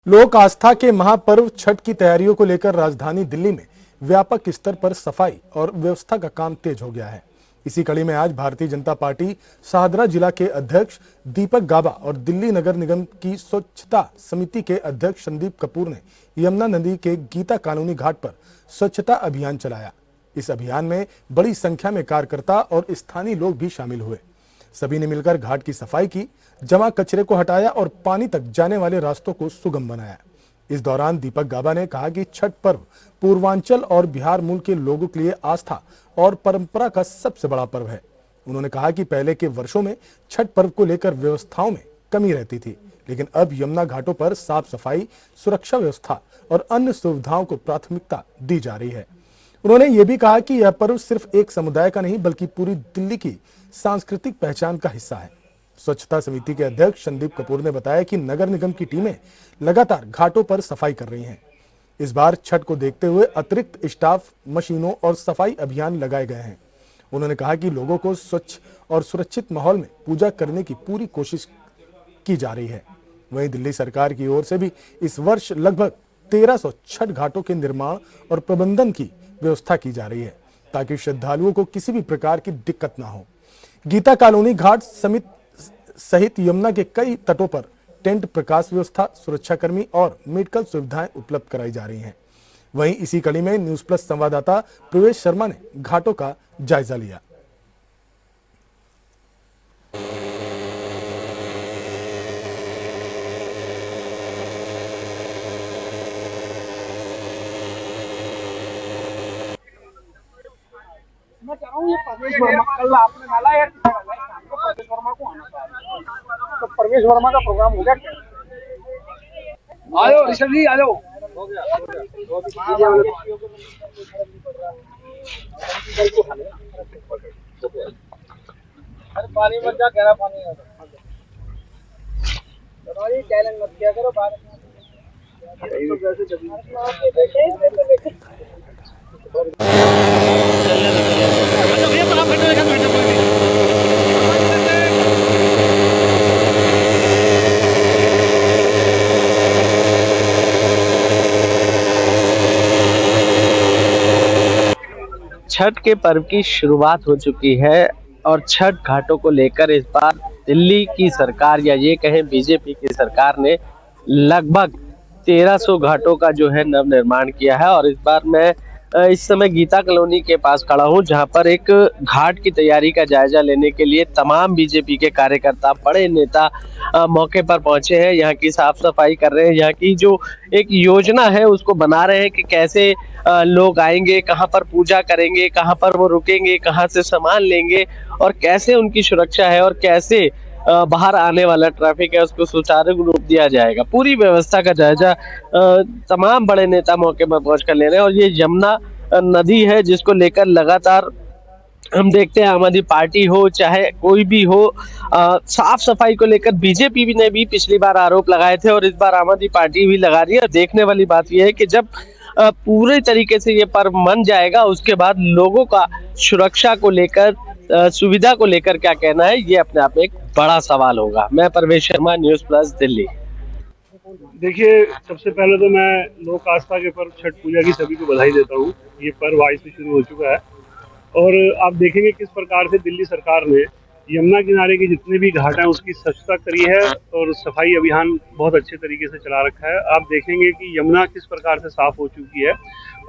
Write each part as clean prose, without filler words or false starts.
लोक आस्था के महापर्व छठ की तैयारियों को लेकर राजधानी दिल्ली में व्यापक स्तर पर सफाई और व्यवस्था का काम तेज हो गया है। इसी कड़ी में आज भारतीय जनता पार्टी शाहदरा जिला के अध्यक्ष दीपक गाबा और दिल्ली नगर निगम की स्वच्छता समिति के अध्यक्ष संदीप कपूर ने यमुना नदी के गीता कॉलोनी घाट पर स्वच्छता अभियान चलाया। इस अभियान में बड़ी संख्या में कार्यकर्ता और स्थानीय लोग भी शामिल हुए। सभी ने मिलकर घाट की सफाई की, जमा कचरे को हटाया और पानी तक जाने वाले रास्तों को सुगम बनाया। इस दौरान दीपक गाबा ने कहा कि छठ पर्व पूर्वांचल और बिहार मूल के लोगों के लिए आस्था और परंपरा का सबसे बड़ा पर्व है। उन्होंने कहा कि पहले के वर्षों में छठ पर्व को लेकर व्यवस्थाओं में कमी रहती थी, लेकिन अब यमुना घाटों पर साफ सफाई, सुरक्षा व्यवस्था और अन्य सुविधाओं को प्राथमिकता दी जा रही है। उन्होंने ये भी कहा कि यह पर्व सिर्फ एक समुदाय का नहीं बल्कि पूरी दिल्ली की सांस्कृतिक पहचान का हिस्सा है। स्वच्छता समिति के अध्यक्ष संदीप कपूर ने बताया कि नगर निगम की टीमें लगातार घाटों पर सफाई कर रही हैं। इस बार छठ को देखते हुए अतिरिक्त स्टाफ, मशीनों और सफाई अभियान लगाए गए हैं। उन्होंने कहा कि लोगों को स्वच्छ और सुरक्षित माहौल में पूजा करने की पूरी कोशिश की जा रही है। वहीं दिल्ली सरकार की ओर से भी इस वर्ष लगभग 1300 छठ घाटों के निर्माण और प्रबंधन की व्यवस्था की जा रही है, ताकि श्रद्धालुओं को किसी भी प्रकार की दिक्कत ना हो। गीता कॉलोनी घाट सहित यमुना के कई तटों पर टेंट, प्रकाश व्यवस्था, सुरक्षाकर्मी और मेडिकल सुविधाएं उपलब्ध कराई जा रही हैं। वहीं इसी कड़ी में न्यूज प्लस संवाददाता प्रवेश शर्मा ने घाटों का जायजा लिया। मैं कह रहा हूँ ये परवेश वर्मा कल आपने डाला या किसने डाला है? आपको परवेश वर्मा को आना था, तो परवेश वर्मा का प्रोग्राम हो गया क्या? आयो ऋषभ जी आयो। हो गया अरे पानी मत जा, गहरा पानी है। चलो चैलेंज मत किया करो बाहर। छठ के पर्व की शुरुआत हो चुकी है और छठ घाटों को लेकर इस बार दिल्ली की सरकार या ये कहें बीजेपी की सरकार ने लगभग 1300 घाटों का जो है नव निर्माण किया है। और इस बार मैं इस समय गीता कॉलोनी के पास खड़ा हूं, जहां पर एक घाट की तैयारी का जायजा लेने के लिए तमाम बीजेपी के कार्यकर्ता, बड़े नेता मौके पर पहुंचे हैं। यहाँ की साफ सफाई कर रहे हैं, यहाँ की जो एक योजना है उसको बना रहे हैं कि कैसे लोग आएंगे, कहाँ पर पूजा करेंगे, कहाँ पर वो रुकेंगे, कहाँ से सामान लेंगे और कैसे उनकी सुरक्षा है और कैसे बाहर आने वाला ट्रैफिक है उसको सुचारू रूप दिया जाएगा। पूरी व्यवस्था का जायजा तमाम बड़े नेता मौके पर पहुंच कर ले रहे हैं। और ये यमुना नदी है जिसको लेकर लगातार हम देखते हैं आम आदमी पार्टी हो चाहे कोई भी हो, साफ सफाई को लेकर बीजेपी ने भी पिछली बार आरोप लगाए थे और इस बार आम आदमी पार्टी भी लगा रही है। देखने वाली बात यह है कि जब पूरे तरीके से ये पर्व मन जाएगा उसके बाद लोगों का सुरक्षा को लेकर, सुविधा को लेकर क्या कहना है, ये अपने आप में एक बड़ा सवाल होगा। मैं परवेश शर्मा, न्यूज प्लस दिल्ली। देखिए, सबसे पहले तो मैं लोक आस्था के पर्व छठ पूजा की सभी को बधाई देता हूँ। ये पर्व आज से शुरू हो चुका है और आप देखेंगे किस प्रकार से दिल्ली सरकार ने यमुना किनारे के जितने भी घाट हैं उसकी स्वच्छता करी है और सफाई अभियान बहुत अच्छे तरीके से चला रखा है। आप देखेंगे कि यमुना किस प्रकार से साफ हो चुकी है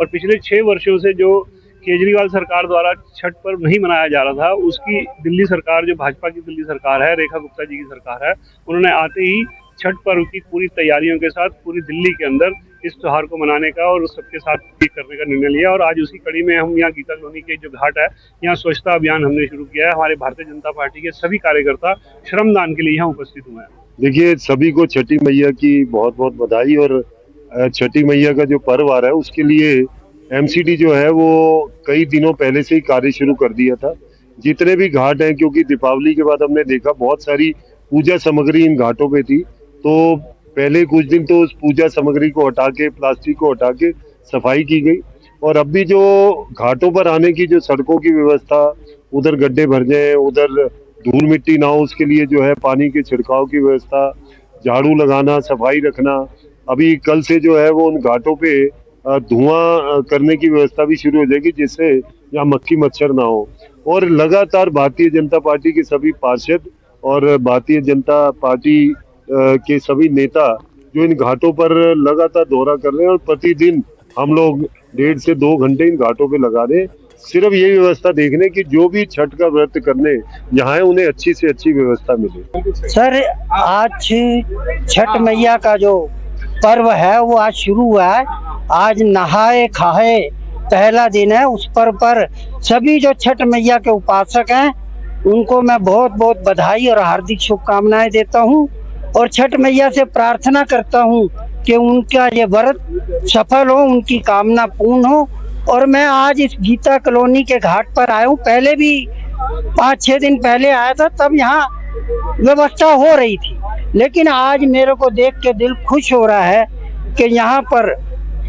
और पिछले 6 वर्षों से जो केजरीवाल सरकार द्वारा छठ पर्व नहीं मनाया जा रहा था, उसकी दिल्ली सरकार, जो भाजपा की दिल्ली सरकार है, रेखा गुप्ता जी की सरकार है, उन्होंने आते ही छठ पर्व की पूरी तैयारियों के साथ पूरी दिल्ली के अंदर इस त्योहार को मनाने का और सबके साथ करने का निर्णय लिया। और आज उसी कड़ी में हम यहाँ गीता कॉलोनी के जो घाट है, यहाँ स्वच्छता अभियान हमने शुरू किया है। हमारे भारतीय जनता पार्टी के सभी कार्यकर्ता श्रमदान के लिए यहाँ उपस्थित हुए हैं। देखिए, सभी को छठी मैया की बहुत बहुत बधाई। और छठी मैया का जो पर्व आ रहा है उसके लिए एमसीडी जो है वो कई दिनों पहले से ही कार्य शुरू कर दिया था। जितने भी घाट हैं, क्योंकि दीपावली के बाद हमने देखा बहुत सारी पूजा सामग्री इन घाटों पे थी, तो पहले कुछ दिन तो उस पूजा सामग्री को हटा के, प्लास्टिक को हटा के सफाई की गई। और अब भी जो घाटों पर आने की जो सड़कों की व्यवस्था, उधर गड्ढे भर जाए, उधर धूल मिट्टी ना हो, उसके लिए जो है पानी के छिड़काव की व्यवस्था, झाड़ू लगाना, सफाई रखना, अभी कल से जो है वो उन घाटों पे धुआं करने की व्यवस्था भी शुरू हो जाएगी, जिससे यहाँ मक्खी मच्छर ना हो। और लगातार भारतीय जनता पार्टी के सभी पार्षद और भारतीय जनता पार्टी के सभी नेता जो इन घाटों पर लगातार दौरा कर रहे हैं, और प्रतिदिन हम लोग 1.5 से 2 घंटे इन घाटों पे लगा रहे हैं, सिर्फ यही व्यवस्था देखने की जो भी छठ का व्रत करने यहाँ है उन्हें अच्छी से अच्छी व्यवस्था मिले। सर, आज छठ मैया का जो पर्व है वो आज शुरू हुआ है। आज नहाए खाए पहला दिन है। उस पर्व पर सभी जो छठ मैया के उपासक हैं उनको मैं बहुत बहुत बधाई और हार्दिक शुभकामनाएं देता हूं, और छठ मैया से प्रार्थना करता हूं कि उनका ये व्रत सफल हो, उनकी कामना पूर्ण हो। और मैं आज इस गीता कॉलोनी के घाट पर आया हूँ। पहले भी 5-6 दिन पहले आया था, तब यहाँ व्यवस्था हो रही थी, लेकिन आज मेरे को देख के दिल खुश हो रहा है कि यहाँ पर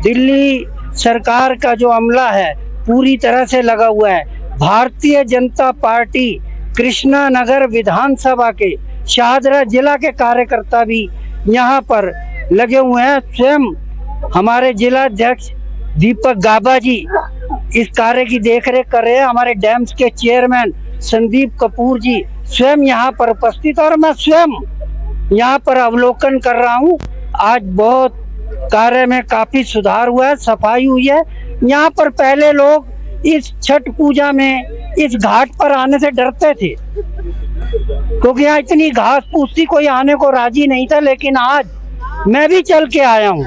दिल्ली सरकार का जो अमला है पूरी तरह से लगा हुआ है। भारतीय जनता पार्टी कृष्णा नगर विधानसभा के शाहदरा जिला के कार्यकर्ता भी यहाँ पर लगे हुए हैं। स्वयं हमारे जिला अध्यक्ष दीपक गाबा जी इस कार्य की देखरेख कर रहे हैं। हमारे डैम्स के चेयरमैन संदीप कपूर जी स्वयं यहाँ पर उपस्थित, और मैं स्वयं यहाँ पर अवलोकन कर रहा हूँ। आज बहुत कार्य में काफी सुधार हुआ है, सफाई हुई है। यहाँ पर पहले लोग इस छठ पूजा में इस घाट पर आने से डरते थे, क्योंकि यहाँ इतनी घास फूस थी, कोई आने को राजी नहीं था। लेकिन आज मैं भी चल के आया हूँ।